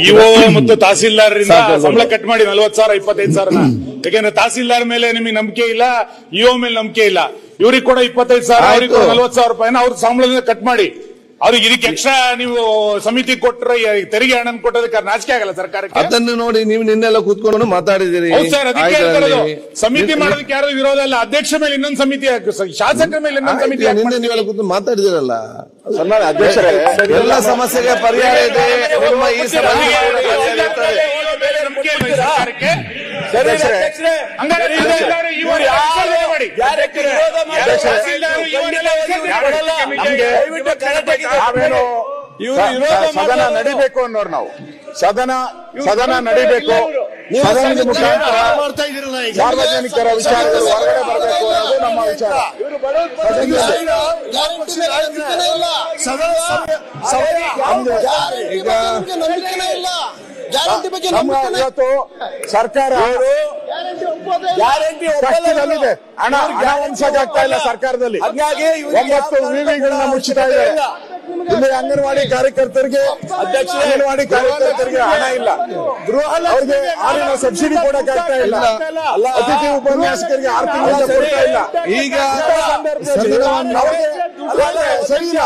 EO ಮತ್ತು ತಹಸೀಲ್ದಾರ್ ಸಂಬಳ cut ಮಾಡಿ 40,000 25,000 ಯಾಕೆಂದ್ರೆ ತಹಸೀಲ್ದಾರ್ ಮೇಲೆ ನಿಮಗೆ ನಂಬಿಕೆ ಇಲ್ಲ, ಇಒ ಮೇಲೆ ನಂಬಿಕೆ ಇಲ್ಲ. ಇವ್ರಿಗೆ ಕೂಡ 25,000, ಅವ್ರಿಗೆ 40,000 ರೂಪಾಯಿನ ಅವ್ರ ಸಂಬಳದಿಂದ ಕಟ್ ಮಾಡಿ. ಅವ್ರಿಗೆ ಇದಕ್ಕೆ ಎಕ್ಸ್ಟ್ರಾ ನೀವು ಸಮಿತಿ ಕೊಟ್ಟರೆ ತೆರಿಗೆ ಹಣ ಕೊಟ್ಟೋದಕ್ಕೆ ನಾಚಿಕೆ ಆಗಲ್ಲ ಸರ್ಕಾರಕ್ಕೆ? ಅದನ್ನು ನೋಡಿ ನೀವು ನಿನ್ನೆಲ್ಲ ಕೂತ್ಕೊಂಡು ಮಾತಾಡಿದಿರಿ ಸರ್. ಅದಕ್ಕೆ ಸಮಿತಿ ಮಾಡೋದಕ್ಕೆ ಯಾರು ವಿರೋಧ ಇಲ್ಲ. ಅಧ್ಯಕ್ಷ ಮೇಲೆ ಇನ್ನೊಂದು ಸಮಿತಿ, ಶಾಸಕರ ಮೇಲೆ ಇನ್ನೊಂದು ಸಮಿತಿ ನೀವೆಲ್ಲ ಕೂತು ಮಾತಾಡಿದಿರಲ್ಲ. ಅಧ್ಯಕ್ಷರೇ, ಎಲ್ಲ ಸಮಸ್ಯೆಗೆ ಪರಿಹಾರ ಇದೆ. ನಿಮ್ಮ ಈ ಸದನ ನಡಿಬೇಕು ಅನ್ನೋರು ನಾವು. ಸದನ ನಡಿಬೇಕು. ಸದನದ ಮುಖಾಂತರ ಸಾರ್ವಜನಿಕರ ವಿಚಾರಗಳು ಹೊರಗಡೆ ಬರಬೇಕು ಅನ್ನೋದು ನಮ್ಮ ವಿಚಾರ. ಇವತ್ತು ಸರ್ಕಾರ ಕಷ್ಟದಲ್ಲಿದೆ. ಹಣ ವಂಚಕಾಗ್ತಾ ಇಲ್ಲ ಸರ್ಕಾರದಲ್ಲಿ. 9 ವಿವಿಗಳನ್ನ ಮುಚ್ಚುತ್ತಾ ಇದೆ. ಇಲ್ಲಿ ಅಂಗನವಾಡಿ ಕಾರ್ಯಕರ್ತರಿಗೆ ಹಣ ಇಲ್ಲ. ಅವ್ರಿಗೆ ಹಾಲಿನ ಸಬ್ಸಿಡಿ ಕೊಡಕ್ಕಾಗ್ತಾ ಇಲ್ಲ. ಅತಿಥಿ ಉಪನ್ಯಾಸಕರಿಗೆ 6 ತಿಂಗಳಿಂದ ಕೊಡ್ತಾ ಇಲ್ಲ. ಈಗ ಸರಿ ಇಲ್ಲ.